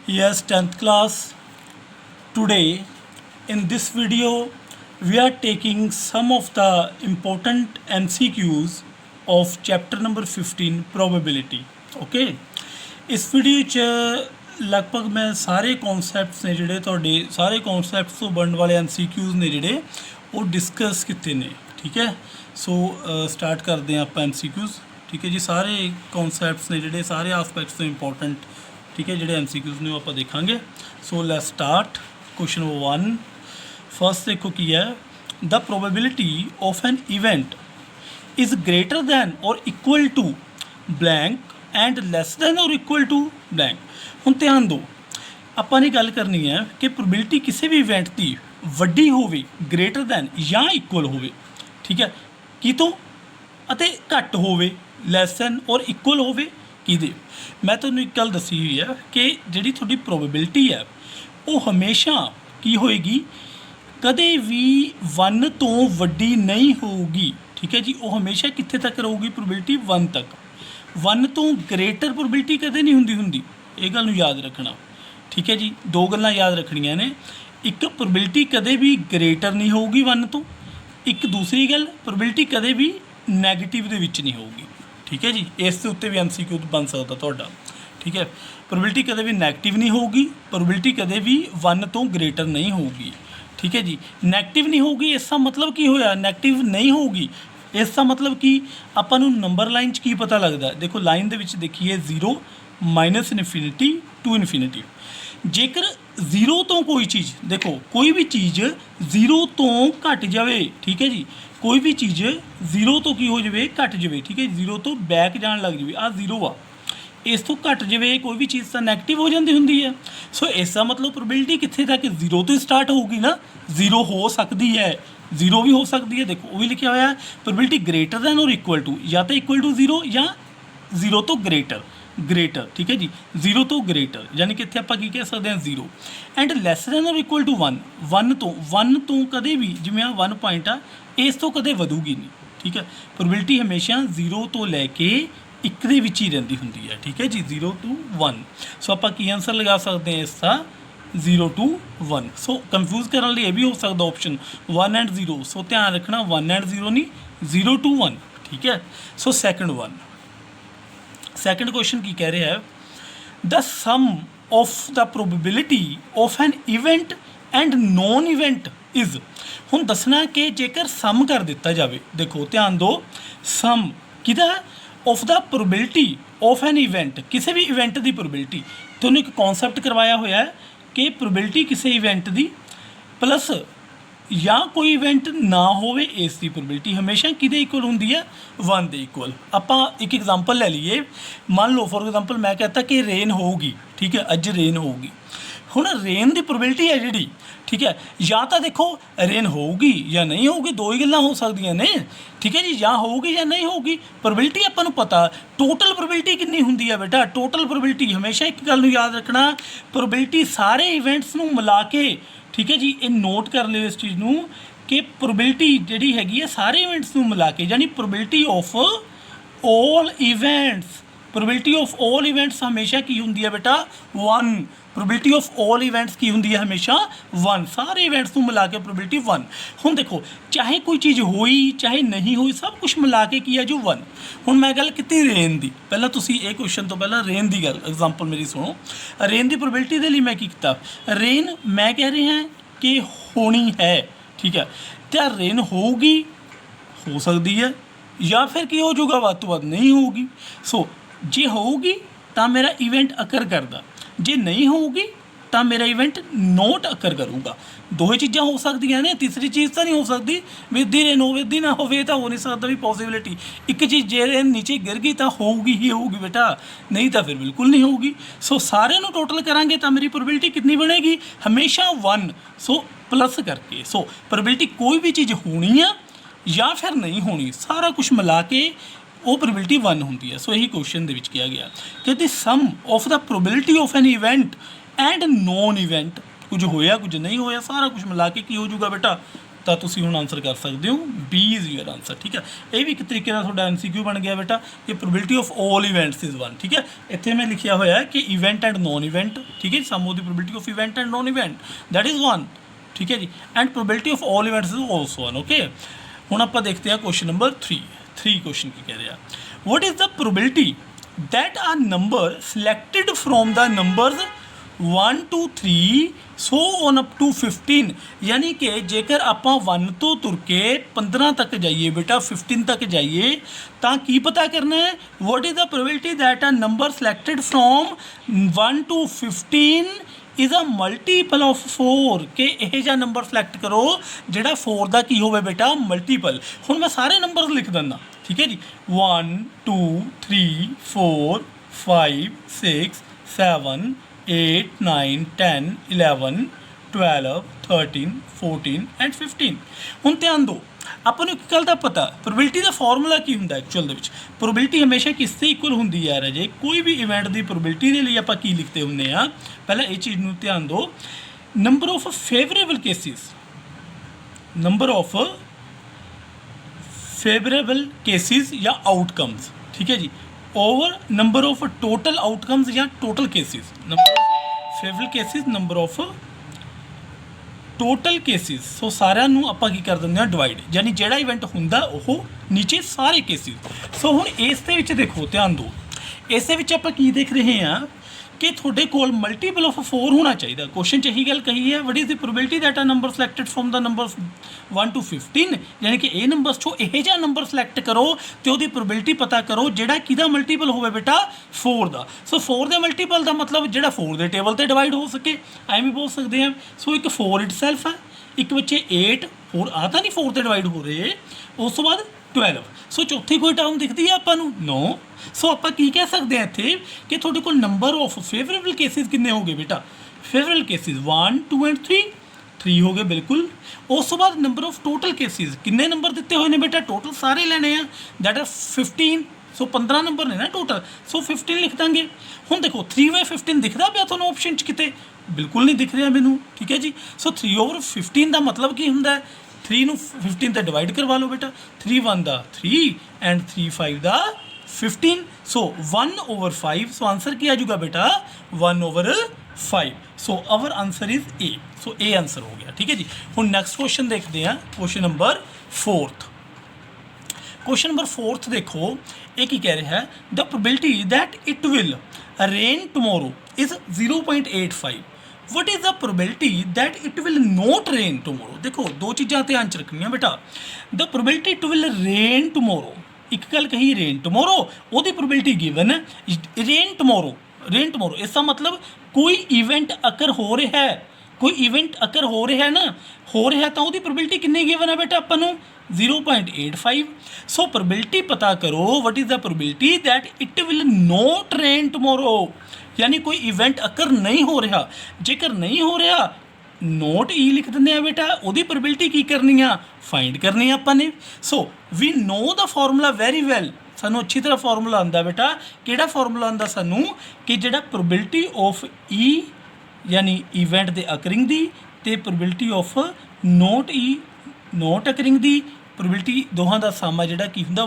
Yes, 10th class. Today, in this video, we are taking some of the important MCQs of chapter number 15 probability. Okay, इस video 'ਚ ਲਗਭਗ ਮੈਂ ਸਾਰੇ concepts ਨੇ ਜਿਹੜੇ ਤੁਹਾਡੇ ਸਾਰੇ ਕਨਸੈਪਟਸ ਤੋਂ ਬਣਨ ਵਾਲੇ MCQs ਨੇ ਜਿਹੜੇ ਉਹ ਡਿਸਕਸ ਕੀਤੇ ਨੇ। ਠੀਕ ਹੈ, ਸੋ ਸਟਾਰਟ ਕਰਦੇ ਹਾਂ ਆਪਾਂ MCQs। ਠੀਕ ਹੈ ਜੀ, ਸਾਰੇ ਕਨਸੈਪਟਸ ਨੇ ਜਿਹੜੇ ਸਾਰੇ ਆਸਪੈਕਟਸ ਤੋਂ ਇੰਪੋਰਟੈਂਟ, ठीक है, जोड़े MCQs ने आप देखेंगे। So let's start. Question number 1 first देखो की है, the probability of an event is greater than और equal to blank and less than और इक्वल टू ब्लैंक। हुण ध्यान दो, आपां ने गल करनी है कि प्रोबेबिलिटी किसी भी इवेंट की वड्डी होवे, ग्रेटर दैन या इक्वल होवे। ठीक है, की तो अते घट होवे, लैस दैन और इक्वल होवे किहदे। मैं तुहानूं एक गल दसी हुई है कि जिहड़ी तुहाडी प्रोबेबिलिटी है वो हमेशा की होएगी, कदे भी 1 तो वड्डी नहीं होगी। ठीक है जी, वो हमेशा कित्थे तक रहूगी प्रोबेबिलिटी 1 तक। 1 तो ग्रेटर प्रोबेबिलिटी कदे नहीं हुंदी, ये गल नूं याद रखना। ठीक है जी, दो गल्लां याद रखणियां ने, एक प्रोबेबिलिटी कदे भी ग्रेटर नहीं होगी 1 तो, एक दूसरी गल प्रोबेबिलिटी कदे भी नैगेटिव दे विच नहीं होगी। ठीक है जी, इस उत्ते भी MCQ बन सकता तुहाडा। ठीक है, प्रोबेबिलिटी कदे भी नैगेटिव नहीं होगी, प्रोबेबिलिटी कदे भी 1 तो ग्रेटर नहीं होगी। ठीक है जी, नैगेटिव नहीं होगी इसका मतलब की होया, नैगेटिव नहीं होगी इसका मतलब कि आपां नूं नंबर लाइन च की पता लगदा। देखो लाइन दे विच देखिए 0 माइनस इनफिनिटी टू इनफिनिटी। जेकर 0 तो कोई चीज़, देखो कोई भी चीज़ 0 तो घट जाए, ठीक है जी, कोई भी चीज़ 0 तो की हो जाए, घट जाए। ठीक है, 0 तो बैक जान लग जाए, आ 0 आ, इस तो घट जाए कोई भी चीज़ तो नैगेटिव हो जाती होंगी है। सो इसका मतलब प्रोबेबिलिटी कितने तक 0 तो स्टार्ट होगी ना, 0 हो सकती है, 0 भी हो सकती है। देखो वो भी लिखा हुआ है, प्रोबेबिलिटी ग्रेटर दैन और इक्वल टू, या तो इक्वल टू 0 या 0 तो ग्रेटर। ठीक है जी, 0 तो ग्रेटर यानी कि इत्थे आपां की कह सकते हैं 0 एंड लैस दैन और इक्वल टू 1। 1 तो कदे भी जिवें 1 पॉइंट आ, इस तो कदे वधूगी नहीं। ठीक है, प्रोबेबिलिटी हमेशा 0 तो लैके 1 दे विच ही रहिंदी हुंदी है। ठीक है जी, 0 to 1। सो आपां की आंसर लगा सकते हैं इसका 0 to 1। सो कंफ्यूज करने लिए भी हो सकता ऑप्शन 1 एंड 0। सो ध्यान रखना 1 एंड 0 नहीं, 0 to 1। ठीक है, सो सेकंड क्वेश्चन की कह रहा है, the sum of the probability of an event and non event is. हुण दसना कि जेकर सम कर दिता जाए, देखो ध्यान दो, सम किहदा of the probability of an event, किसी भी इवेंट की प्रोबेबिलिटी। तुहानूं एक कॉन्सैप्ट करवाया होया है कि प्रोबेबिलिटी किसी इवेंट की प्लस या कोई इवेंट ना होवे, इसकी प्रोबेबिलिटी हमेशा किहदे इक्वल हुंदी है, 1 दे इक्वल। आपां एक एग्जाम्पल ले लीए, मान लो फॉर एग्जाम्पल मैं कहता कि रेन होगी। ठीक है, अज रेन होगी। हुण रेन की प्रोबेबिलिटी है जिहड़ी, ठीक है, या तो देखो रेन होगी या नहीं होगी, दो ही गल्लां हो सकदियां ने। ठीक है जी, या होगी या नहीं होगी, प्रोबेबिलिटी आपां नूं पता। टोटल प्रोबेबिलिटी कितनी हुंदी है बेटा, टोटल प्रोबेबिलिटी हमेशा एक गल नूं याद रखना, प्रोबेबिलिटी सारे इवेंट्स नूं मिला के, ठीक है जी, ये नोट कर लियो इस चीज़ नूं कि प्रोबेबिलिटी जिहड़ी हैगी है सारे इवेंट्स नूं मिला के, यानी probability of all events, probability of all events हमेशा की हुंदी है बेटा 1। प्रोबेबिलिटी ऑफ ऑल इवेंट्स की हुंदी है हमेशा 1, सारे इवेंट्स को मिला के प्रोबेबिलिटी 1। हुण देखो चाहे कोई चीज़ हुई चाहे नहीं हुई, सब कुछ मिला के की है जो 1। हुण मैं गल कीती रेन दी, पहला तुसी ये क्वेश्चन तो पहला रेन दी गल एग्जाम्पल मेरी सुनो। रेन दी प्रोबेबिलिटी दे लई मैं की कीता, रेन मैं कह रहे हैं कि होनी है। ठीक है, तो रेन होगी, हो सकती है, या फिर की हो जाऊगा वध तो वध नहीं होगी। सो जे होगी तो मेरा इवेंट अकर करदा, जे नहीं होगी तो मेरा इवेंट नोट अकर करूँगा। दो ही चीज़ां हो सकदियां ने, तीसरी चीज़ तो नहीं हो सकती, विदी रेन हो विदी ना होवे तो हो नहीं सकता भी पॉसिबिलिटी। एक चीज़ जे रेन नीचे गिर गई तो होगी ही होगी बेटा, नहीं तो फिर बिल्कुल नहीं होगी। सो सारे नूं टोटल करांगे तो मेरी प्रोबेबिलिटी कितनी बनेगी, हमेशा 1। सो प्लस करके, सो प्रोबेबिलिटी कोई भी चीज़ होनी है या फिर नहीं होनी, सारा कुछ मिला के वो प्रोबेबिलिटी 1 होंदी है। सो यही क्वेश्चन दे विच किया गया कि the sum of the probability of an event and non event, कुछ होया कुछ नहीं होया, सारा कुछ मिला के की हो जाऊगा बेटा ਤਾਂ ਤੁਸੀਂ ਹੁਣ ਆਨਸਰ ਕਰ ਸਕਦੇ ਹੋ ਬੀ ਇਜ਼ ਯੂਅਰ ਆਨਸਰ। ਠੀਕ ਹੈ, ਇਹ ਵੀ ਇੱਕ ਤਰੀਕੇ ਨਾਲ ਤੁਹਾਡਾ MCQ ਬਣ ਗਿਆ ਬੇਟਾ ਕਿ probability of all events is 1। ਠੀਕ ਹੈ, ਇੱਥੇ ਮੈਂ ਲਿਖਿਆ ਹੋਇਆ ਕਿ ਇਵੈਂਟ ਐਂਡ ਨੋਨ ਇਵੈਂਟ, ਠੀਕ ਹੈ, sum of the probability of event and non event that is 1। ਠੀਕ ਹੈ ਜੀ, and probability of all events is also 1। Okay, ਹੁਣ ਆਪਾਂ ਦੇਖਦੇ ਹਾਂ ਕੁਐਸਚਨ ਨੰਬਰ 3 ਕੁਐਸਚਨ ਕੀ ਕਹਿ ਰਿਹਾ, ਵਟ is the probability that a number selected from the numbers 1 to 3 so on up to 15, यानी कि जेकर ਆਪਾਂ 1 ਤੋਂ ਤੁਰ ਕੇ 15 तक जाइए बेटा 15 तक जाइए ਤਾਂ ਕੀ ਪਤਾ ਕਰਨਾ ਹੈ, what is the probability that a number selected from 1 to 15 is a multiple of 4, ਕਿ ਇਹ ਜਿਹਾ ਨੰਬਰ ਸਿਲੈਕਟ ਕਰੋ ਜਿਹੜਾ 4 ਦਾ ਕੀ ਹੋਵੇ ਬੇਟਾ ਮਲਟੀਪਲ। ਹੁਣ ਮੈਂ ਸਾਰੇ ਨੰਬਰਸ ਲਿਖ ਦਿੰਦਾ, ठीक है जी, 1 2 3 4 5 6 7 8 9 10 11 12 13 14 ਐਂਡ 15। ਹੁਣ ਧਿਆਨ ਦਿਓ, ਆਪਾਂ ਨੂੰ ਇੱਕ ਗੱਲ ਦਾ ਪਤਾ, ਪ੍ਰੋਬੇਬਿਲਿਟੀ ਦਾ ਫਾਰਮੂਲਾ ਕੀ ਹੁੰਦਾ ਐਕਚੁਅਲ ਦੇ ਵਿੱਚ। ਪ੍ਰੋਬੇਬਿਲਿਟੀ ਹਮੇਸ਼ਾ ਕਿਸ ਦੇ ਇਕੁਅਲ ਹੁੰਦੀ ਹੈ ਰਾਜੇ, ਕੋਈ ਵੀ ਇਵੈਂਟ ਦੀ ਪ੍ਰੋਬੇਬਿਲਿਟੀ ਦੇ ਲਈ ਆਪਾਂ ਕੀ ਲਿਖਦੇ ਹੁੰਦੇ ਆ, ਪਹਿਲਾਂ ਇਹ ਚੀਜ਼ ਨੂੰ ਧਿਆਨ ਦਿਓ, number of favourable cases, number of favourable cases या आउटकम्स, ठीक है जी, over number of total outcomes या total cases, number of favourable cases, number of total cases. So सारिਆਂ ਨੂੰ ਆਪਾਂ ਕੀ ਕਰ ਦਿੰਦੇ ਹਾਂ ਡਿਵਾਈਡ, ਯਾਨੀ ਜਿਹੜਾ ਇਵੈਂਟ ਹੁੰਦਾ ਉਹ ਨੀਚੇ ਸਾਰੇ ਕੇਸਿਸ। ਸੋ ਹੁਣ ਇਸ ਦੇ ਵਿੱਚ ਦੇਖੋ, ਧਿਆਨ ਦਿਓ, ਇਸ ਦੇ ਵਿੱਚ ਆਪਾਂ ਕੀ ਦੇਖ ਰਹੇ ਹਾਂ ਕਿ ਤੁਹਾਡੇ ਕੋਲ ਮਲਟੀਪਲ ਆਫ 4 ਹੋਣਾ ਚਾਹੀਦਾ। ਕੁਐਸਚਨ 'ਚ ਇਹੀ ਗੱਲ ਕਹੀ ਹੈ, what is the probability that a number selected from the numbers 1 to 15, ਯਾਨੀ ਕਿ ਇਹ ਨੰਬਰਸ 'ਚੋਂ ਇਹੋ ਜਿਹਾ ਨੰਬਰ ਸਿਲੈਕਟ ਕਰੋ ਅਤੇ ਉਹਦੀ ਪ੍ਰੋਬੇਬਿਲਿਟੀ ਪਤਾ ਕਰੋ ਜਿਹੜਾ ਕਿਹਦਾ ਮਲਟੀਪਲ ਹੋਵੇ ਬੇਟਾ 4 ਦਾ। ਸੋ 4 ਦੇ ਮਲਟੀਪਲ ਦਾ ਮਤਲਬ ਜਿਹੜਾ 4 ਦੇ ਟੇਬਲ 'ਤੇ ਡਿਵਾਈਡ ਹੋ ਸਕੇ, ਐਵੇਂ ਬੋਲ ਸਕਦੇ ਹਾਂ। ਸੋ ਇੱਕ 4 ਇਟਸੈਲਫ ਹੈ, ਇੱਕ ਬੱਚੇ 8 ਹੋਰ ਆ ਤਾਂ ਨਹੀਂ 4 'ਤੇ ਡਿਵਾਈਡ ਹੋ ਰਹੇ, ਉਸ ਤੋਂ ਬਾਅਦ 12। ਸੋ ਚੌਥੀ ਕੋਈ ਟਰਮ ਦਿਖਦੀ ਹੈ ਆਪਾਂ ਨੂੰ, ਨੋ। ਸੋ ਆਪਾਂ ਕੀ ਕਹਿ ਸਕਦੇ ਹਾਂ ਇੱਥੇ ਕਿ ਤੁਹਾਡੇ ਕੋਲ ਨੰਬਰ ਆਫ ਫੇਵਰੇਬਲ ਕੇਸਿਸ ਕਿੰਨੇ ਹੋ ਗਏ ਬੇਟਾ, ਫੇਵਰੇਬਲ ਕੇਸਿਸ 1 2 ਐਂਡ 3 ਹੋ ਗਏ ਬਿਲਕੁਲ। ਉਸ ਤੋਂ ਬਾਅਦ ਨੰਬਰ ਆਫ ਟੋਟਲ ਕੇਸਿਸ, ਕਿੰਨੇ ਨੰਬਰ ਦਿੱਤੇ ਹੋਏ ਨੇ ਬੇਟਾ, ਟੋਟਲ ਸਾਰੇ ਲੈਣੇ ਆ, ਦੈਟ ਆਰ 15। ਸੋ 15 ਨੰਬਰ ਨੇ ਨਾ ਟੋਟਲ, ਸੋ 15 ਲਿਖ ਦਾਂਗੇ। ਹੁਣ ਦੇਖੋ 3/15 ਦਿਖਦਾ ਪਿਆ ਤੁਹਾਨੂੰ ਆਪਸ਼ਨ 'ਚ ਕਿਤੇ, ਬਿਲਕੁਲ ਨਹੀਂ ਦਿਖ ਰਿਹਾ ਮੈਨੂੰ, ਠੀਕ ਹੈ ਜੀ। ਸੋ 3/15 ਦਾ ਮਤਲਬ ਕੀ ਹੁੰਦਾ ਹੈ, 3 ਨੂੰ 15 ਤੇ ਡਿਵਾਈਡ ਕਰਵਾ ਲਓ ਬੇਟਾ, 3 1 ਦਾ 3 and 3 5 the 15। So 1/5। So answer ਕੀ ਆ ਜਾਊਗਾ ਬੇਟਾ 1/5। ਸੋ ਆਵਰ ਆਂਸਰ ਇਜ਼ ਏ। ਸੋ ਇਹ ਆਂਸਰ ਹੋ ਗਿਆ, ਠੀਕ ਹੈ ਜੀ। ਹੁਣ ਨੈਕਸਟ ਕੁਐਸਚਨ ਦੇਖਦੇ ਹਾਂ, ਕੁਐਸਚਨ ਨੰਬਰ 4। ਕੁਐਸਚਨ ਨੰਬਰ 4 ਦੇਖੋ, ਇਹ ਕੀ ਕਹਿ ਰਿਹਾ ਹੈ, the probability that it will rain tomorrow is 0.85। What is the probability that it will not rain tomorrow. ਦੇਖੋ ਦੋ ਚੀਜ਼ਾਂ ਧਿਆਨ 'ਚ ਰੱਖਣੀਆਂ ਬੇਟਾ, the probability it will rain tomorrow, ਇੱਕ ਗੱਲ ਕਹੀ ਰੇਨ ਟਮੋਰੋ, ਉਹਦੀ ਪ੍ਰੋਬੇਬਿਲਿਟੀ ਗਿਵਨ ਹੈ ਰੇਨ ਟਮੋਰੋ। ਰੇਨ ਟਮੋਰੋ ਇਸ ਦਾ ਮਤਲਬ ਕੋਈ ਇਵੈਂਟ ਅਕਰ ਹੋ ਰਿਹਾ ਹੈ, ਕੋਈ ਇਵੈਂਟ ਅਕਰ ਹੋ ਰਿਹਾ ਨਾ, ਹੋ ਰਿਹਾ ਤਾਂ ਉਹਦੀ ਪ੍ਰੋਬੇਬਿਲਿਟੀ ਕਿੰਨੀ ਗਿਵਨ ਹੈ ਬੇਟਾ ਆਪਾਂ ਨੂੰ 0.85। ਸੋ ਪ੍ਰੋਬੇਬਿਲਿਟੀ ਪਤਾ ਕਰੋ, ਵਟ is the probability that it will not rain tomorrow, यानी कोई इवेंट अकर नहीं हो रहा। जेकर नहीं हो रहा नोट ई लिख देंगे आ बेटा, ਉਹਦੀ ਪ੍ਰੋਬੇਬਿਲਿਟੀ ਕੀ ਕਰਨੀ ਆ, फाइंड करनी ਆਪਾਂ ने। So we know the formula very well, ਸਾਨੂੰ अच्छी तरह फार्मूला आंदा बेटा, ਕਿਹੜਾ फार्मूला आंदा ਸਾਨੂੰ ਕਿ ਜਿਹੜਾ ਪ੍ਰੋਬੇਬਿਲਿਟੀ ਆਫ ई यानी इवेंट ਦੇ ਅਕਰਿੰਗ ਦੀ ਤੇ probability of not E not occurring ਦੀ ਪ੍ਰੋਬੇਬਿਲਿਟੀ ਦੋਹਾਂ ਦਾ ਸਮ ਆ ਜਿਹੜਾ ਕੀ ਹੁੰਦਾ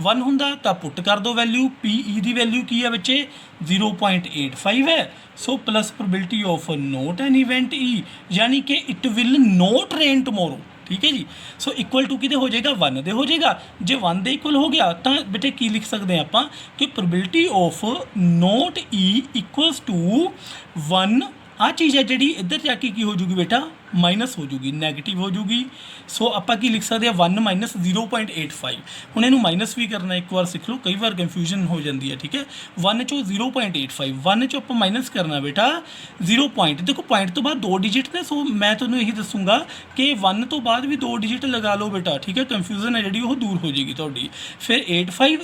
1 ਹੁੰਦਾ ਤਾਂ ਪੁੱਟ ਕਰ ਦੋ ਵੈਲਿਊ, ਪੀ ਈ ਦੀ ਵੈਲਿਊ ਕੀ ਹੈ ਬੱਚੇ 0.85 ਹੈ। So plus probability of not an event E, ਯਾਨੀ ਕਿ it will not rain tomorrow, ਠੀਕ ਹੈ ਜੀ। ਸੋ ਇਕੁਅਲ ਟੂ ਕਿਹਦੇ ਹੋ ਜਾਏਗਾ 1 ਦੇ ਹੋ ਜਾਏਗਾ। ਜੇ 1 ਦੇ ਇਕੁਅਲ ਹੋ ਗਿਆ ਤਾਂ ਬੇਟੇ ਕੀ ਲਿਖ ਸਕਦੇ ਹਾਂ ਆਪਾਂ ਕਿ probability of not E equals to 1। ਆ ਚੀਜ਼ ਹੈ ਜਿਹੜੀ ਇੱਧਰ ਜਾ ਕੇ ਕੀ ਹੋ ਜੂਗੀ ਬੇਟਾ ਮਾਈਨਸ ਹੋ ਜੂਗੀ, ਨੈਗੇਟਿਵ ਹੋ ਜੂਗੀ। ਸੋ ਆਪਾਂ ਕੀ ਲਿਖ ਸਕਦੇ ਹਾਂ 1 ਮਾਈਨਸ 0.85। ਹੁਣ ਇਹਨੂੰ ਮਾਈਨਸ ਵੀ ਕਰਨਾ, ਇੱਕ ਵਾਰ ਸਿੱਖ ਲਓ, ਕਈ ਵਾਰ ਕਨਫਿਊਜ਼ਨ ਹੋ ਜਾਂਦੀ ਹੈ, ਠੀਕ ਹੈ। 1 ਚੋਂ 0.85, 1 ਚੋਂ ਆਪਾਂ ਮਾਈਨਸ ਕਰਨਾ ਬੇਟਾ 0 ਪੁਆਇੰਟ, ਦੇਖੋ ਪੁਆਇੰਟ ਤੋਂ ਬਾਅਦ 2 ਡਿਜਿਟ ਨੇ। ਸੋ ਮੈਂ ਤੁਹਾਨੂੰ ਇਹੀ ਦੱਸੂਗਾ ਕਿ 1 ਤੋਂ ਬਾਅਦ ਵੀ 2 ਡਿਜਿਟ ਲਗਾ ਲਓ ਬੇਟਾ, ਠੀਕ ਹੈ। ਕਨਫਿਊਜ਼ਨ ਹੈ ਜਿਹੜੀ ਉਹ ਦੂਰ ਹੋ ਜਾਏਗੀ ਤੁਹਾਡੀ। ਫਿਰ 85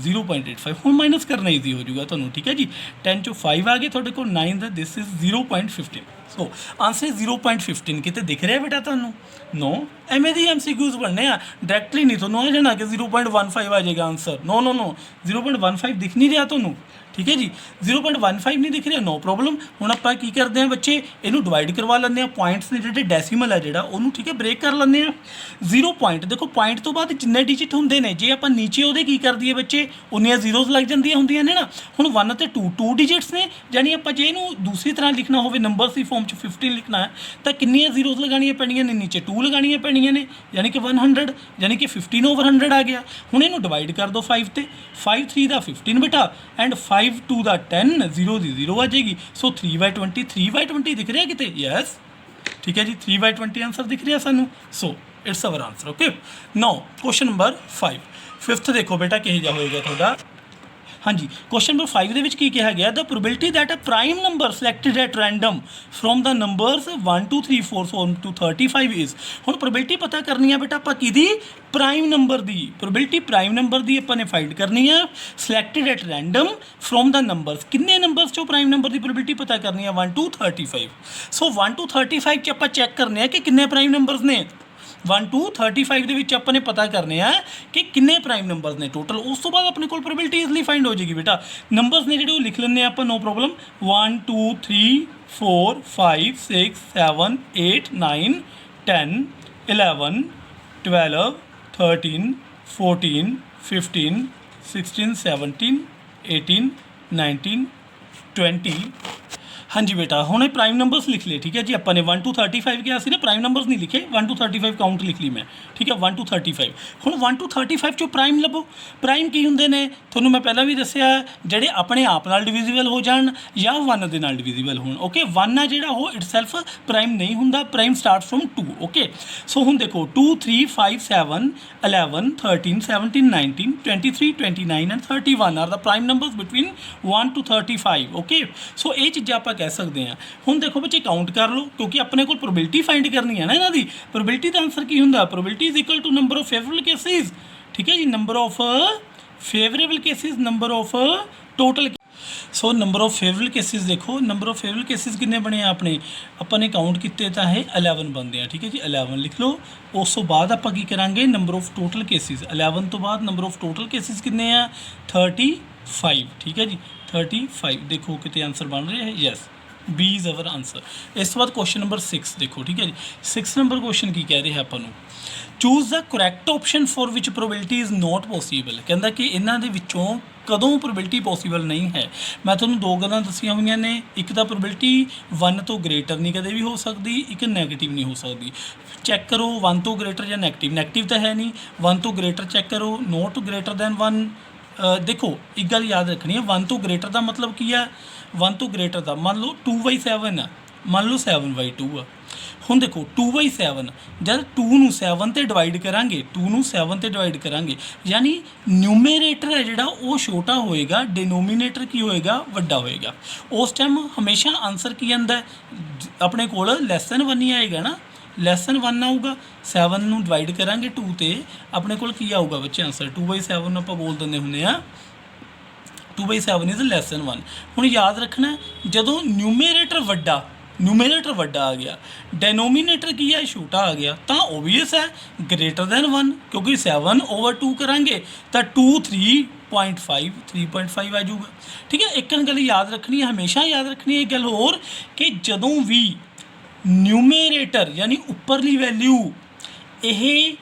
0.85, ਹੁਣ ਮਾਈਨਸ ਕਰਨਾ ਈਜ਼ੀ ਹੋ ਜਾਊਗਾ ਤੁਹਾਨੂੰ, ਠੀਕ ਹੈ ਜੀ। 10 ਚੋਂ 5 ਆ ਗਏ ਤੁਹਾਡੇ ਕੋਲ 9 ਦਾ, ਦਿਸ ਇਜ਼ 0.15। ਸੋ ਆਂਸਰ 0.15 ਕਿਤੇ ਦਿਖ ਰਿਹਾ ਬੇਟਾ ਤੁਹਾਨੂੰ? ਨੋ, ਐਵੇਂ ਦੀ MCQs ਬਣਨੇ ਆ, ਡਾਇਰੈਕਟਲੀ ਨਹੀਂ ਤੁਹਾਨੂੰ ਆ ਜਾਣਾ ਕਿ 0.15 ਆ ਜਾਏਗਾ ਆंसर। नो नो नो 0.15 दिख नहीं रहा ਤੁਹਾਨੂੰ, ठीक है जी 0.15 नहीं दिख रहा, नो प्रॉब्लम। ਹੁਣ ਆਪਾਂ ਕੀ ਕਰਦੇ ਹਾਂ ਬੱਚੇ, ਇਹਨੂੰ ਡਿਵਾਈਡ ਕਰਵਾ ਲੈਂਦੇ ਆ, ਪੁਆਇੰਟਸ ਨੇ ਜਿਹੜੇ ਡੈਸੀਮਲ ਹੈ ਜਿਹੜਾ ਉਹਨੂੰ, ਠੀਕ ਹੈ, ਬ੍ਰੇਕ ਕਰ ਲੈਂਦੇ ਆ। 0 ਪੁਆਇੰਟ ਦੇਖੋ, ਪੁਆਇੰਟ ਤੋਂ ਬਾਅਦ ਜਿੰਨੇ ਡਿਜਿਟ ਹੁੰਦੇ ਨੇ ਜੇ ਆਪਾਂ ਨੀਚੇ ਉਹਦੇ ਕੀ ਕਰ ਦਈਏ ਬੱਚੇ, ਉਨੀਆਂ ਜ਼ੀਰੋਜ਼ ਲੱਗ ਜਾਂਦੀਆਂ ਹੁੰਦੀਆਂ ਨੇ ਨਾ। ਹੁਣ 1 ਅਤੇ 2 ਡਿਜਿਟਸ ਨੇ, ਯਾਨੀ ਆਪਾਂ ਜੇ ਇਹਨੂੰ ਦੂਸਰੀ ਤਰ੍ਹਾਂ ਲਿਖਣਾ ਹੋਵੇ ਨੰਬਰਸ ਦੀ ਫਾਰਮ 'ਚ 15 ਲਿਖਣਾ ਹੈ ਤਾਂ ਕਿੰਨੀਆਂ ਜ਼ੀਰੋਜ਼ ਲਗਾਉਣੀਆਂ ਪੈਣੀਆਂ ਨੇ, ਨੀਚੇ 2 ਲਗਾਉਣੀਆਂ ਪੈਣੀਆਂ ਨੇ, ਯਾਨੀ ਕਿ 100, ਯਾਨੀ ਕਿ 15/100 ਆ ਗਿਆ। ਹੁਣ ਇਹਨੂੰ ਡਿਵਾਈਡ ਕਰ ਦਿਓ 5 ਤੇ, 5 3 ਦਾ 15 ਬੇਟਾ, ਐਂਡ 5 2 ਦਾ 10, 0 ਦੀ 0 ਆ ਜਾਏਗੀ। ਸੋ 3/20, 3/20 ਦਿਖ ਰਿਹਾ ਕਿਤੇ, ਯੈਸ, ठीक है जी 3/20 आंसर दिख रहा है सानू। So it's our answer. Okay, now question number 5, 5th देखो बेटा किहो जिहा होएगा तुहाडा। हाँ जी, क्वेश्चन नंबर 5 ਦੇ ਵਿੱਚ ਕੀ ਕਿਹਾ ਗਿਆ, the probability that a prime number selected at random from the numbers 1 2 3 4 so on to 35 is. ਹੁਣ प्रोबेबिलिटी पता करनी है बेटा ਆਪਾਂ ਕਿਹਦੀ, ਪ੍ਰਾਈਮ ਨੰਬਰ ਦੀ। प्रोबेबिलिटी ਪ੍ਰਾਈਮ ਨੰਬਰ ਦੀ ਆਪਾਂ ਨੇ ਫਾਈਂਡ ਕਰਨੀ ਹੈ, selected at random from the numbers, ਕਿੰਨੇ ਨੰਬਰਸ ਚੋਂ ਪ੍ਰਾਈਮ ਨੰਬਰ ਦੀ प्रोबेबिलिटी ਪਤਾ ਕਰਨੀ ਹੈ, 1 to 35। ਸੋ 1 to 35 ਚ ਆਪਾਂ ਚੈੱਕ ਕਰਨੇ ਆ ਕਿ ਕਿੰਨੇ ਪ੍ਰਾਈਮ ਨੰਬਰਸ ਨੇ। 1 to 35 ਦੇ ਵਿੱਚ ਆਪਾਂ ਨੇ ਪਤਾ ਕਰਨੇ ਆ ਕਿ ਕਿੰਨੇ ਪ੍ਰਾਈਮ ਨੰਬਰਸ ਨੇ ਟੋਟਲ। ਉਸ ਤੋਂ ਬਾਅਦ ਆਪਣੇ ਕੋਲ प्रोबेबिलिटी ਈਜ਼ਲੀ ਫਾਈਂਡ ਹੋ ਜਾਏਗੀ ਬੇਟਾ। ਨੰਬਰਸ ਨੇ ਜਿਹੜੇ ਉਹ ਲਿਖ ਲੈਂਦੇ ਆ ਆਪਾਂ, ਨੋ ਪ੍ਰੋਬਲਮ। 1 2 3 4 5 6 7 8 9 10 11 12 13 14 15 16 17 18 19 20। हाँ जी बेटा, हुणे प्राइम नंबर्स लिख ले, ठीक है जी। अपन ने 1 to 35 किया सी ना, प्राइम नंबर्स नहीं लिखे, 1 to 35 काउंट लिख ली मैं, ठीक है। 1 to 35 हुण 1 to 35 चो प्राइम लभो। प्राइम की हुंदे ने तुहानूं मैं पहला भी दस्सिया, जिहड़े अपने आप नाल डिविजिबल हो जाण या 1 दे नाल डिविजिबल होण। ओके, 1 आ जिहड़ा वो इटसैल्फ प्राइम नहीं हुंदा, प्राइम स्टार्ट फ्रॉम 2। ओके, सो हुण देखो 2 3 5 7 11 13 17 19 23 29 and 31 are the prime numbers between 1 to 35। Okay, so ये चीज़ां आपां कह सकते हैं। हुण देखो बच्चे काउंट कर लो, क्योंकि अपने को प्रोबेबिलिटी फाइंड करनी है ना इन्हां दी। प्रोबेबिलिटी का आंसर की हुंदा, probability is equal to number of favourable cases, ठीक है जी। Number of favourable cases, number of total. So number of favourable cases देखो, नंबर ऑफ फेवरेबल केसिस कितने बने अपने, अपने काउंट किए तो है 11 बनते हैं, ठीक है जी। 11 लिख लो। उस तो बाद आप की करांगे नंबर ऑफ टोटल केसिस, 11 तो बाद नंबर ऑफ टोटल केसिस कितने हैं, 35, ठीक है जी। 35 देखो कितने आंसर बन रहे हैं, yes, B is our answer. इस तो बाद क्वेश्चन नंबर 6 देखो, ठीक है जी। 6 नंबर क्वेश्चन की कह रहे हैं अपन, choose the correct option for which probability is not possible. कहता कि इन्हां दे विचों कदों प्रोबेबिलिटी पॉसीबल नहीं है। मैं तुहानूं दो गल्लां दस्सियां होईयां ने, एक तो प्रोबेबिलिटी 1 तो ग्रेटर नहीं कदे भी हो सकती, एक नैगेटिव नहीं हो सकती। चैक करो 1 तो ग्रेटर या नैगेटिव, नैगेटिव तो है नहीं। 1 तो ग्रेटर चैक करो, नॉट ग्रेटर दैन 1। देखो एक गल याद रखनी है, 1 तो ग्रेटर का मतलब की है, 1 तो ग्रेटर का मान लो 2/7 है, मान लो 7/2 है। हुण देखो 2/7 जब 2 नूं 7 ते डिवाइड करांगे, 2 नूं 7 ते डिवाइड करांगे, यानी न्यूमेरेटर है जिहड़ा वो छोटा होएगा, डिनोमीनेटर की होएगा वड्डा होएगा। उस टाइम हमेशा आंसर की आंदा है अपने कोल लैस दैन 1 ही आएगा ना, लैस दैन 1 आऊगा। 7 नूं डिवाइड करांगे 2 ते, अपने कोल की आऊगा बच्चे आंसर, 2/7 आपां बोल दिंदे हुंदे आ 2/7 इज़ लैस दैन 1। हुण याद रखना जदों न्यूमेरेटर वड्डा आ गया, डेनोमीनेटर की है छोटा आ गया, तो ओबीयस है ग्रेटर दैन 1, क्योंकि 7/2 करांगे तो 2 3.5 आ जाऊगा, ठीक है। एक गल याद रखनी है, हमेशा याद रखनी है एक गल होर कि जदों भी न्यूमेरेटर यानी उपरली वैल्यू यह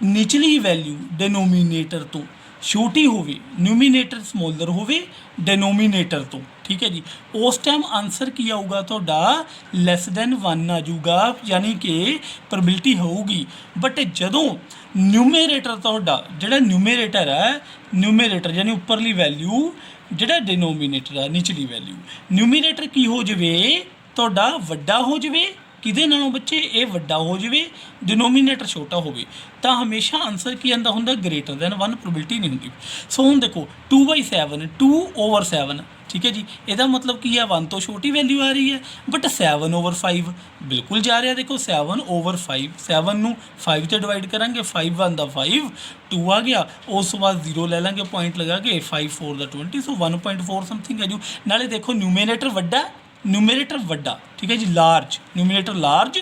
निचली वैल्यू डिनोमीनेटर तो छोटी होवे, न्यूमीनेटर समोलर होवे डिनोमीनेटर तो, ठीक है जी, उस टाइम आंसर की आऊगा तुहाडा लैस दैन 1 आ जाऊगा, यानी कि प्रोबेबिलिटी होगी। बट जदों न्यूमेरेटर तुहाडा जिहड़ा न्यूमेरेटर है, न्यूमेरेटर यानी उपरली वैल्यू जिहड़ा डिनोमीनेटर है निचली वैल्यू, न्यूमीनेटर की हो जाए तुहाडा वड्डा हो जाए, किहदे नालों बच्चे ये वड्डा हो जाए, डिनोमीनेटर छोटा होवे, तो हमेशा आंसर की आंदा हुंदा ग्रेटर दैन 1, प्रोबेबिलिटी नहीं होंगी। सो हुण देखो 2/7 2/7, ठीक है जी, ਇਹਦਾ मतलब की है 1 तो छोटी वैल्यू आ रही है, बट 7/5 बिल्कुल जा रहा है। देखो 7/5, 7 नूं 5 ते डिवाइड करांगे, 5 1 दा 5, 2 आ गया, उस बाद 0 ले लेंगे पॉइंट लगा के, 5 4 दा 20, सो 1.4 समथिंग है जो। नाले देखो न्यूमेरेटर वड्डा, न्यूमेरेटर वड्डा, ठीक है जी, लार्ज, न्यूमेरेटर लार्ज,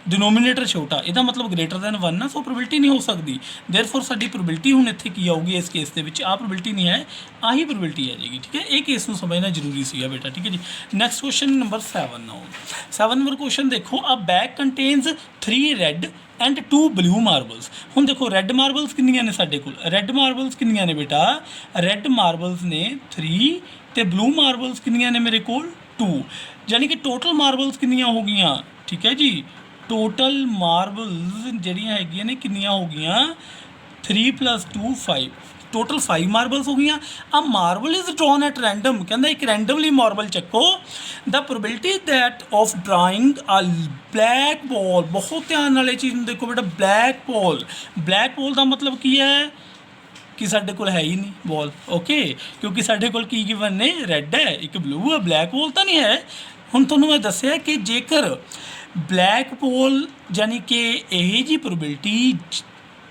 डिनोमीनेटर छोटा, ਇਹਦਾ मतलब ग्रेटर दैन 1 ना, सो प्रोबेबिलिटी नहीं हो सकती। देयरफॉर साडी प्रोबेबिलिटी हुण इत्थे की आऊगी इस केस दे विच, आ प्रोबेबिलिटी नहीं है, आही प्रोबेबिलिटी आ जाएगी। ठीक है, ये केस नूं समझना जरूरी सीगा बेटा। ठीक है जी, next question number 7 now 7 number question देखो, a bag contains 3 red and 2 blue marbles. हुण देखो रैड मार्बल्स कितनियां ने साडे कोल, रैड मार्बल्स कितनियां ने बेटा, रैड मार्बल्स ने 3 ते ब्लू मार्बल्स कितनियां ने मेरे कोल 2, यानी कि टोटल मार्बल्स कितनियां हो गईयां। ठीक है जी, टोटल मार्बल्स ਜਿਹੜੀਆਂ ਹੈਗੀਆਂ ਨੇ ਕਿੰਨੀਆਂ ਹੋ ਗਈਆਂ 3 + 2 5, टोटल 5 मार्बल्स हो गई। A marble is drawn at random, कहता एक रैंडमली मार्बल चक्को। The probability that of drawing a black ball, बहुत ध्यान नाल चीज़ देखो बेटा, ब्लैक बॉल का मतलब की है कि साढ़े कोल है ही नहीं बॉल। ओके, क्योंकि साढ़े कोल की गिवन ने रैड है, एक ब्लू है, ब्लैक बॉल तो नहीं है। हुण तुहानूं मैं दस्सिया कि जेकर ब्लैक बॉल यानी कि यही जी प्रोबेबिलिटी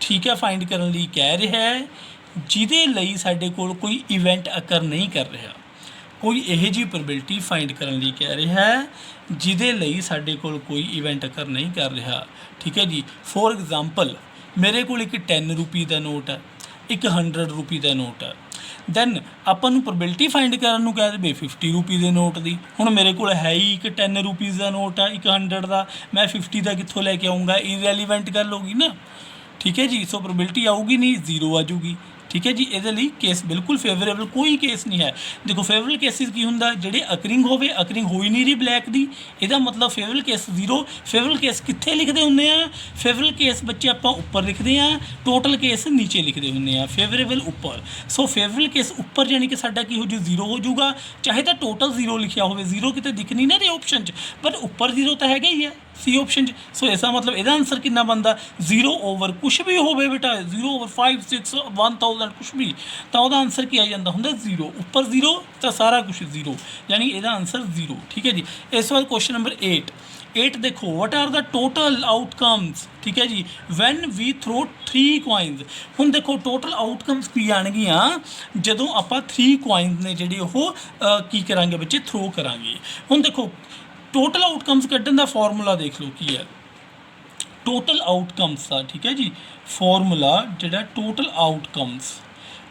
ठीक है फाइंड करने लई कह रहा है, ਜਿਹਦੇ ਲਈ ਸਾਡੇ ਕੋਲ ਕੋਈ ਇਵੈਂਟ ਅਕਰ ਨਹੀਂ ਕਰ ਰਿਹਾ, ਕੋਈ ਇਹੋ ਜਿਹੀ ਪ੍ਰੋਬੇਬਿਲਿਟੀ ਫਾਈਂਡ ਕਰਨ ਲਈ ਕਹਿ ਰਿਹਾ ਹੈ ਜਿਹਦੇ ਲਈ ਸਾਡੇ ਕੋਲ ਕੋਈ ਇਵੈਂਟ ਅਕਰ ਨਹੀਂ ਕਰ ਰਿਹਾ। ਠੀਕ ਹੈ ਜੀ, ਫੋਰ ਐਗਜ਼ਾਮਪਲ ਮੇਰੇ ਕੋਲ ਇੱਕ 10 ਰੁਪਏ ਦਾ ਨੋਟ ਹੈ, ਇੱਕ 100 ਰੁਪਏ ਦਾ ਨੋਟ ਹੈ, ਦੈਨ ਆਪਾਂ ਨੂੰ ਪ੍ਰੋਬੇਬਿਲਿਟੀ ਫਾਈਂਡ ਕਰਨ ਨੂੰ ਕਹਿ ਦੇਵੇ 50 ਰੁਪਏ ਦੇ ਨੋਟ ਦੀ। ਹੁਣ ਮੇਰੇ ਕੋਲ ਹੈ ਹੀ ਇੱਕ 10 ਰੁਪਏ ਦਾ ਨੋਟ ਹੈ, ਇੱਕ 100 ਦਾ, ਮੈਂ 50 ਦਾ ਕਿੱਥੋਂ ਲੈ ਕੇ ਆਊਂਗਾ, ਇਰੈਲੀਵੈਂਟ ਗੱਲ ਹੋਗੀ ਨਾ। ठीक है जी, सो प्रोबेबिलिटी आऊगी नहीं, जीरो आ जूगी। ठीक है जी, ये केस बिल्कुल फेवरेबल कोई केस नहीं है। देखो फेवरेबल केसिस की होंगे ਜਿਹੜੇ अकरिंग होवे, अकरिंग हो ही नहीं रही ब्लैक दी, ਇਹਦਾ मतलब favourable case zero. Favourable case कित्थे लिखते होंगे आ, फेवरेबल केस बच्चे आप उपर लिखते हैं, टोटल केस नीचे लिखते होंगे आ, फेवरेबल उपर। सो फेवरेबल केस उपर यानी कि साडा की हो जू जीरो हो जूगा, चाहे तो टोटल जीरो लिखिया हो, जीरो कितने दिख नहीं ना रहे ऑप्शन च, पर उपर जीरो तो हैगा ही है सी ऑप्शन। सो इसका मतलब यदा आंसर कितना बनता, 0 ओवर कुछ भी हो बेटा, 0 ओवर 5 6 1000 कुछ भी, तो वह आंसर क्या आ जाता होंगे 0, उपर 0 तो सारा कुछ 0, यानी यदा आंसर 0। ठीक है जी, इस बार क्वेश्चन नंबर 8 देखो, what are the total outcomes. ठीक है जी, वैन वी थ्रो 3 कॉइनस। हुण देखो टोटल आउटकम्स की आएगियाँ जदों आपां 3 कॉइनस ने जिहड़े ओह की करांगे बच्चे, थ्रो करांगे। हुण देखो टोटल आउटकम्स कड्ढण दा फॉर्मूला देख लो की है, टोटल आउटकम्स का। ठीक है जी, फॉर्मूला जिहड़ा टोटल आउटकम्स,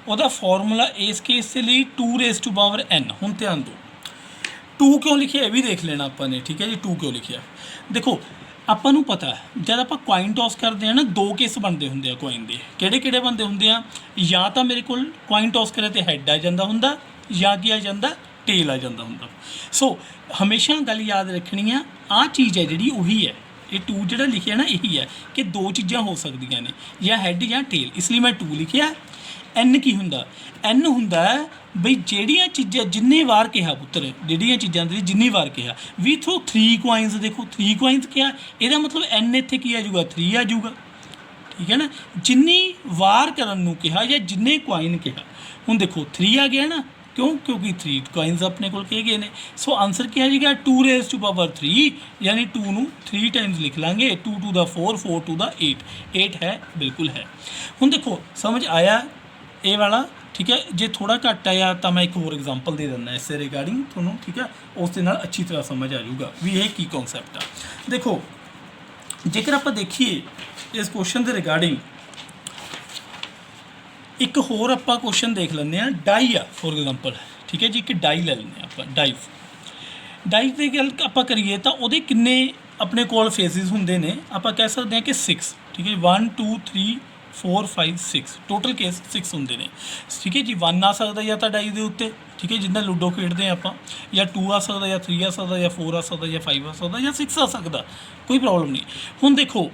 ਉਹਦਾ फॉर्मूला इस केस के लिए 2⁻n। हुण ध्यान दो 2 क्यों लिखिया, ये भी देख लेना अपन ने। ठीक है जी, 2 क्यों लिखिया, देखो ਆਪਾਂ ਨੂੰ ਪਤਾ ਜਦ ਆਪਾਂ ਕੋਇਨ ਟੌਸ ਕਰਦੇ ਹਾਂ ਨਾ, 2 ਕੇਸ ਬਣਦੇ ਹੁੰਦੇ ਆ ਕੋਇਨ ਦੇ। ਕਿਹੜੇ ਬਣਦੇ ਹੁੰਦੇ ਆ, ਜਾਂ ਤਾਂ ਮੇਰੇ ਕੋਲ ਕੋਇਨ ਟੌਸ ਕਰੇ ਤੇ ਹੈਡ ਆ ਜਾਂਦਾ ਹੁੰਦਾ, ਜਾਂ ਕੀ ਆ ਜਾਂਦਾ ਟੇਲ ਆ ਜਾਂਦਾ ਹੁੰਦਾ। ਸੋ ਹਮੇਸ਼ਾ ਗੱਲ ਯਾਦ ਰੱਖਣੀ ਆ ਚੀਜ਼ ਹੈ ਜਿਹੜੀ ਉਹੀ ਹੈ, ਇਹ 2 ਜਿਹੜਾ ਲਿਖਿਆ ਨਾ ਇਹੀ ਹੈ ਕਿ 2 ਚੀਜ਼ਾਂ ਹੋ ਸਕਦੀਆਂ ਨੇ, ਜਾਂ ਹੈਡ ਜਾਂ ਟੇਲ, ਇਸ ਲਈ ਮੈਂ 2 ਲਿਖਿਆ। ਐਨ ਕੀ ਹੁੰਦਾ, ਐਨ ਹੁੰਦਾ ਬਈ ਜਿਹੜੀਆਂ ਚੀਜ਼ਾਂ ਜਿੰਨੇ ਵਾਰ ਕਿਹਾ ਪੁੱਤਰ, ਜਿਹੜੀਆਂ ਚੀਜ਼ਾਂ ਦੇ ਜਿੰਨੀ ਵਾਰ ਕਿਹਾ, ਵੀ ਥ्रू 3 ਕੋਇਨਸ। ਦੇਖੋ 3 ਕੋਇਨਸ ਕਿਹਾ, ਇਹਦਾ ਮਤਲਬ ਐਨ ਇੱਥੇ ਕੀ ਆ ਜਾਊਗਾ 3 ਆ ਜਾਊਗਾ। ਠੀਕ ਹੈ ਨਾ, ਜਿੰਨੀ ਵਾਰ ਕਰਨ ਨੂੰ ਕਿਹਾ ਜਾਂ ਜਿੰਨੇ ਕੋਇਨ ਕਿਹਾ। ਹੁਣ ਦੇਖੋ 3 ਆ ਗਿਆ ਨਾ, क्यों, क्योंकि 3 कॉइनस अपने को कहे गए ने। सो आंसर क्या आ जाएगा 2⁻3, यानी 2 ਨੂੰ 3 टाइम्स लिख लाँगे, 2 टू द 4, 4 टू द 8 है, बिल्कुल है। हुण देखो समझ आया ये वाला। ठीक है, जे थोड़ा घट आया तो मैं एक होर एग्जाम्पल दे दिना इससे रिगार्डिंग थोनों। ठीक है, उस दे नाल अच्छी तरह समझ आ जाऊगा भी ये की कॉन्सैप्ट आ। देखो जेकर आप देखिए इस क्वेश्चन के रिगार्डिंग एक होर आप क्वेश्चन देख लें, डाई आ फॉर एग्जाम्पल। ठीक है जी, एक डाई ले लें आप, डाई की गल आप करिए तो वो किन्ने अपने कोल फेसिस होंगे ने, आप कह सकते हैं कि 6। ठीक है, 1 2 3 4 5 6 टोटल केस 6 होंगे ने। ठीक है जी, 1 आ सकता या तो डाई के उत्ते, ठीक है जिन्ना लूडो खेडते हैं आप, या 2 आ सकता, या 3 आ सकता, या 4 आ सकता, या 5 आ सकता, या 6 आ सकता, कोई प्रॉब्लम नहीं। हुण देखो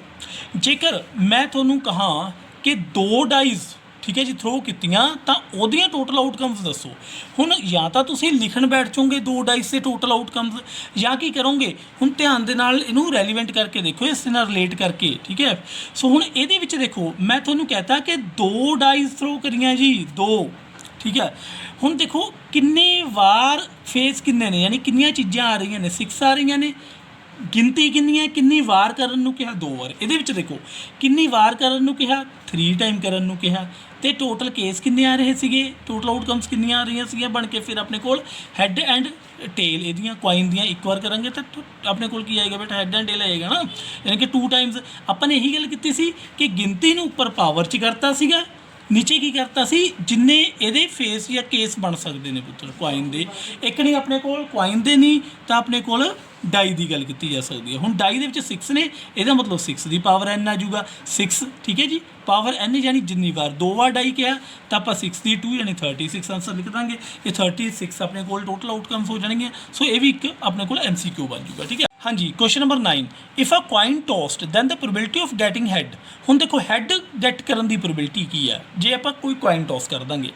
जेकर मैं थोनों कहा कि 2 डाइज ठीक है जी थ्रो कीतियां तो ਉਹਦੀਆਂ टोटल आउटकम्स दसो। हुण या तो तुसीं लिखण बैठ जाओगे 2 डाइस से टोटल आउटकम्स, या की करोगे हुण ध्यान दे नाल इनू रैलीवेंट करके देखो, इस नाल रिलेट करके। ठीक है, सो हुण इहदे विच देखो मैं तुहानूं कहता कि 2 डाइस थ्रो करियां जी, 2। ठीक है, हुण देखो किन्ने वार फेस किन्ने ने, यानी किन्नियां चीज़ां आ रही ने, 6 आ रही ने, ਗਿਣਤੀ ਕਿੰਨੀ ਹੈ, ਕਿੰਨੀ ਵਾਰ ਕਰਨ ਨੂੰ ਕਿਹਾ, 2 ਵਾਰ। ਇਹਦੇ ਵਿੱਚ ਦੇਖੋ ਕਿੰਨੀ ਵਾਰ ਕਰਨ ਨੂੰ ਕਿਹਾ, 3 ਟਾਈਮ ਕਰਨ ਨੂੰ ਕਿਹਾ, ਤੇ ਟੋਟਲ ਕੇਸ ਕਿੰਨੇ ਆ ਰਹੇ ਸੀਗੇ, ਟੋਟਲ ਆਊਟਕਮਸ ਕਿੰਨੀਆਂ ਆ ਰਹੀਆਂ ਸੀਗੀਆਂ ਬਣ ਕੇ। ਫਿਰ ਆਪਣੇ ਕੋਲ ਹੈੱਡ ਐਂਡ ਟੇਲ ਇਹਦੀਆਂ ਕੁਆਇਨ ਦੀਆਂ ਇੱਕ ਵਾਰ ਕਰਾਂਗੇ ਤਾਂ ਆਪਣੇ ਕੋਲ ਕੀ ਆਏਗਾ ਬੇਟਾ, ਹੈੱਡ ਐਂਡ ਟੇਲ ਆਏਗਾ ਨਾ, ਯਾਨੀ ਕਿ 2 ਟਾਈਮਸ। ਆਪਾਂ ਨੇ ਇਹੀ ਗੱਲ ਕੀਤੀ ਸੀ ਕਿ ਗਿਣਤੀ ਨੂੰ ਉੱਪਰ ਪਾਵਰ 'ਚ ਕਰਤਾ ਸੀਗਾ, ਨੀਚੇ ਕੀ ਕਰਤਾ ਸੀ, ਜਿੰਨੇ ਇਹਦੇ ਫੇਸ ਜਾਂ ਕੇਸ ਬਣ ਸਕਦੇ ਨੇ ਪੁੱਤਰ ਕੁਆਇਨ ਦੇ। ਇੱਕ ਨਹੀਂ ਆਪਣੇ ਕੋਲ ਕੁਆਇਨ ਦੇ ਨਹੀਂ ਤਾਂ ਆਪਣੇ ਕੋਲ ਡਾਈ ਦੀ ਗੱਲ ਕੀਤੀ ਜਾ ਸਕਦੀ ਹੈ। ਹੁਣ ਡਾਈ ਦੇ ਵਿੱਚ 6 ਨੇ, ਇਹਦਾ ਮਤਲਬ 6 ਦੀ ਪਾਵਰ n ਆ ਜੂਗਾ 6, ਠੀਕ ਹੈ ਜੀ। ਪਾਵਰ n ਯਾਨੀ ਜਿੰਨੀ ਵਾਰ 2 ਵਾਰ ਡਾਈ ਕਿਹਾ ਤਾਂ ਆਪਾਂ 6 ਦੀ 2 ਯਾਨੀ 36 ਆਂਸਰ ਲਿਖ ਦਾਂਗੇ। ਇਹ 36 ਆਪਣੇ ਕੋਲ ਟੋਟਲ ਆਊਟਕਮਸ ਹੋ ਜਾਣਗੀਆਂ। ਸੋ ਇਹ ਵੀ ਇੱਕ ਆਪਣੇ ਕੋਲ MCQ ਬਣ ਜੂਗਾ, ਠੀਕ ਹੈ। ਹਾਂਜੀ, question number 9, if a coin tossed then the probability of getting head. ਹੁਣ ਦੇਖੋ ਹੈਡ ਗੈਟ ਕਰਨ ਦੀ ਪ੍ਰੋਬੇਬਿਲਿਟੀ ਕੀ ਹੈ ਜੇ ਆਪਾਂ ਕੋਈ ਕੁਆਇਨ ਟੋਸ ਕਰ ਦਾਂਗੇ।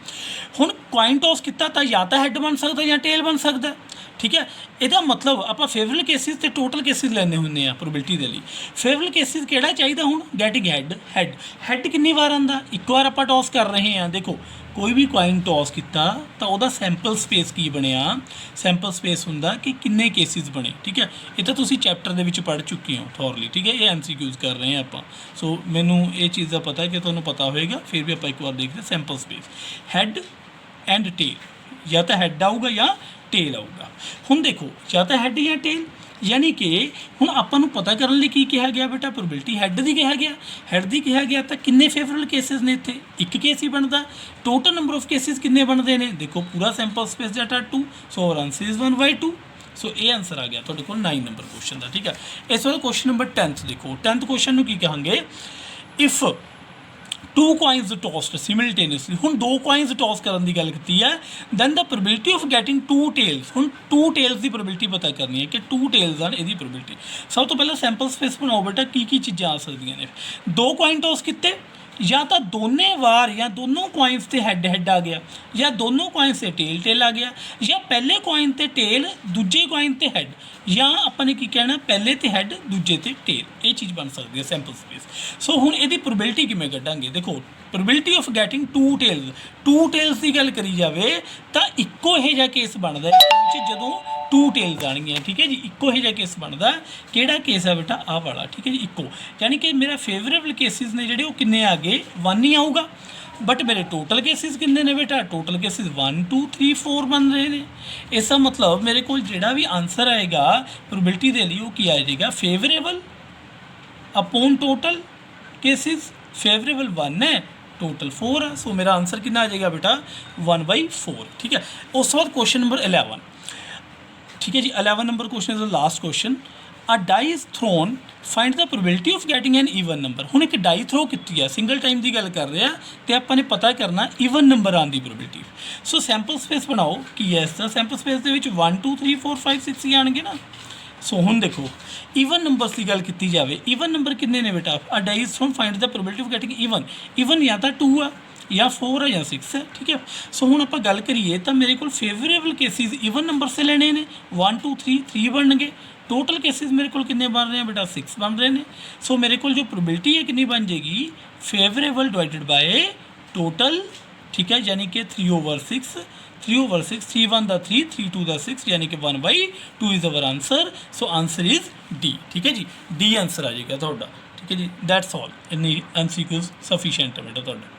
ਹੁਣ ਕੁਆਇਨ ਟੋਸ ਕੀਤਾ ਤਾਂ ਜਾਂ ਤਾਂ ਹੈਡ ਬਣ ਸਕਦਾ ਜਾਂ ਟੇਲ ਬਣ ਸਕਦਾ, ਠੀਕ ਹੈ। ਇਹਦਾ ਮਤਲਬ ਆਪਾਂ ਫੇਵਰਲ ਕੇਸਿਸ ਤੇ ਟੋਟਲ ਕੇਸਿਸ ਲੈਣੇ ਹੁੰਦੇ ਆ ਪ੍ਰੋਬੇਬਿਲਿਟੀ ਦੇ ਲਈ। ਫੇਵਰਲ ਕੇਸਿਸ ਕਿਹੜਾ ਚਾਹੀਦਾ, ਹੁਣ ਗੈਟਿੰਗ ਹੈਡ ਕਿੰਨੀ ਵਾਰ ਆਉਂਦਾ, ਇੱਕ ਵਾਰ ਆਪਾਂ ਟੋਸ ਕਰ ਰਹੇ ਹਾਂ। ਦੇਖੋ ਕੋਈ ਵੀ ਕੁਆਇਨ ਟੋਸ ਕੀਤਾ ਤਾਂ ਉਹਦਾ ਸੈਂਪਲ ਸਪੇਸ ਕੀ ਬਣਿਆ, ਸੈਂਪਲ ਸਪੇਸ ਹੁੰਦਾ ਕਿ ਕਿੰਨੇ ਕੇਸਿਸ ਬਣੇ, ਠੀਕ ਹੈ। ਇਹ ਤਾਂ ਤੁਸੀਂ ਚੈਪਟਰ ਦੇ ਵਿੱਚ ਪੜ੍ਹ ਚੁੱਕੇ ਹੋ ਥੋਰਲੀ, ਠੀਕ ਹੈ। ਇਹ MCQs ਕਰ ਰਹੇ ਹਾਂ ਆਪਾਂ। ਸੋ ਮੈਨੂੰ ਇਹ ਚੀਜ਼ ਦਾ ਪਤਾ ਕਿ ਤੁਹਾਨੂੰ ਪਤਾ ਹੋਏਗਾ, ਫਿਰ ਵੀ ਆਪਾਂ ਇੱਕ ਵਾਰ ਦੇਖਦੇ sample space. Head and tail, ਜਾਂ ਤਾਂ ਹੈਡ ਆਊਗਾ ਜਾਂ ਟੇਲ ਆਊਗਾ। ਹੁਣ ਦੇਖੋ ਜਾਂ ਤਾਂ ਹੈਡ ਜਾਂ ਟੇਲ, ਯਾਨੀ ਕਿ ਹੁਣ ਆਪਾਂ ਨੂੰ ਪਤਾ ਕਰਨ ਲਈ ਕੀ ਕਿਹਾ ਗਿਆ ਬੇਟਾ, ਪ੍ਰੋਬੇਬਿਲਿਟੀ ਹੈਡ ਦੀ ਕਿਹਾ ਗਿਆ। ਹੈਡ ਦੀ ਕਿਹਾ ਗਿਆ ਤਾਂ ਕਿੰਨੇ ਫੇਵਰਲ ਕੇਸਿਸ ਨੇ ਇੱਥੇ, ਇੱਕ ਕੇਸ ਹੀ ਬਣਦਾ। ਟੋਟਲ ਨੰਬਰ ਆਫ ਕੇਸਿਸ ਕਿੰਨੇ ਬਣਦੇ ਨੇ, ਦੇਖੋ ਪੂਰਾ sample space data 2, so answer is 1/2। ਸੋ ਇਹ ਆਂਸਰ ਆ ਗਿਆ ਤੁਹਾਡੇ ਕੋਲ 9 ਨੰਬਰ ਕੁਐਸਚਨ ਦਾ, ਠੀਕ ਹੈ। ਇਸ ਤੋਂ ਬਾਅਦ ਕੁਐਸਚਨ ਨੰਬਰ 10 ਦੇਖੋ। 10th ਕੁਐਸਚਨ ਨੂੰ ਕੀ ਕਹਾਂਗੇ, ਇਫ 2 coins tossed simultaneously। ਹੁਣ 2 coins toss ਕਰਨ ਦੀ ਗੱਲ ਕੀਤੀ ਹੈ, ਦੈਨ ਦਾ ਪ੍ਰੋਬੇਬਿਲਿਟੀ ਆਫ ਗੈਟਿੰਗ 2 tails। ਹੁਣ 2 tails ਦੀ ਪ੍ਰੋਬੇਬਿਲਿਟੀ ਪਤਾ ਕਰਨੀ ਹੈ ਕਿ 2 tails ਹਨ, ਇਹਦੀ ਪ੍ਰੋਬੇਬਿਲਿਟੀ। ਸਭ ਤੋਂ ਪਹਿਲਾਂ ਸੈਂਪਲ ਸਪੇਸ ਬਣਾਓ ਬੇਟਾ, ਕੀ ਚੀਜ਼ਾਂ ਆ ਸਕਦੀਆਂ ਨੇ। 2 coin toss ਕੀਤੇ, ਜਾਂ ਤਾਂ ਦੋਨੇ ਵਾਰ ਜਾਂ ਦੋਨੋਂ ਕੁਆਇਨਸ ਤੇ ਹੈਡ ਆ ਗਿਆ, ਜਾਂ ਦੋਨੋਂ ਕੁਆਇਨਸ ਤੇ ਟੇਲ ਆ ਗਿਆ, ਜਾਂ ਪਹਿਲੇ ਕੁਆਇਨ ਤੇ ਟੇਲ ਦੂਜੇ ਕੁਆਇਨ ਤੇ ਹੈਡ, ਜਾਂ ਆਪਾਂ ਨੇ ਕੀ ਕਹਿਣਾ ਪਹਿਲੇ ਤੇ ਹੈਡ ਦੂਜੇ ਤੇ ਟੇਲ। ਇਹ ਚੀਜ਼ ਬਣ ਸਕਦੀ ਹੈ ਸੈਂਪਲ ਸਪੇਸ। ਸੋ ਹੁਣ ਇਹਦੀ ਪ੍ਰੋਬੇਬਿਲਿਟੀ ਕਿਵੇਂ ਕੱਢਾਂਗੇ, ਦੇਖੋ ਪ੍ਰੋਬੇਬਿਲਿਟੀ ਆਫ ਗੈਟਿੰਗ 2 ਟੇਲਸ ਦੀ ਗੱਲ ਕਰੀ ਜਾਵੇ ਤਾਂ ਇੱਕੋ ਇਹ ਜਿਹਾ ਕੇਸ ਬਣਦਾ ਜਦੋਂ 2 ਟੇਲਸ ਆਣਗੀਆਂ, ਠੀਕ ਹੈ ਜੀ। ਇੱਕੋ ਇਹ ਜਿਹਾ ਕੇਸ ਬਣਦਾ, ਕਿਹੜਾ ਕੇਸ ਹੈ ਬੇਟਾ, ਆਹ ਵਾਲਾ, ਠੀਕ ਹੈ ਜੀ। ਇੱਕੋ ਯਾਨੀ ਕਿ ਮੇਰਾ ਫੇਵਰੇਬਲ ਕੇਸਿਸ ਨੇ ਜਿਹੜੇ ਉਹ ਕਿੰਨੇ ਆ ਗਏ, 1 ਹੀ ਆਊਗਾ। ਬਟ ਮੇਰੇ ਟੋਟਲ ਕੇਸਿਸ ਕਿੰਨੇ ਨੇ ਬੇਟਾ, ਟੋਟਲ ਕੇਸਿਸ 1 2 3 4 ਬਣ ਰਹੇ ਨੇ। ਇਸ ਦਾ ਮਤਲਬ ਮੇਰੇ ਕੋਲ ਜਿਹੜਾ ਵੀ ਆਂਸਰ ਆਏਗਾ ਪ੍ਰੋਬੇਬਿਲਿਟੀ ਦੇ ਲਈ ਉਹ ਕੀ ਆ ਜਾਏਗਾ, favourable upon total cases. Favourable 1 है, टोटल 4 है। सो मेरा आंसर कितना आ जाएगा बेटा, 1/4, ठीक है। उस बाद क्वेश्चन नंबर 11, ठीक है जी। 11 number question is the last question. A die is thrown, find the probability of getting an even number. हुण एक डाई थ्रो की है, सिंगल टाइम की गल कर रहे हैं तो आपने पता करना ईवन नंबर आने की प्रोबेबिलिटी। सो सैंपल स्पेस बनाओ की है इसका, सैंपल स्पेस के 1 2 3 4 5 6 ही आएंगे ना। सो हुण देखो ईवन नंबर्स की गल की जाए, ईवन नंबर कितने ने बेटा, a die is thrown, find the probability of getting even या तो 2 है या 4 है या 6 है, ठीक है। सो हुण आपां गल करिए तो मेरे को फेवरेबल केसिस ईवन नंबर से लेने ने, 1 2 3 बन गए। टोटल केसिस मेरे को कितने बन रहे हैं बेटा, 6 बन रहे हैं। सो मेरे को जो प्रोबेबिलिटी है कितनी बन जाएगी, फेवरेबल डिवाइडेड बाय टोटल, ठीक है, यानी कि 3/6, 3/6, 3 1 दा 3, 3 2 दा 6, यानी कि 1/2 is our answer. So answer is D, ठीक है जी। डी आंसर आ जाएगा थोड़ा, ठीक है जी। दैट्स ऑल, इन्नी MCQs सफिशिएंट है बेटा थोड़ा।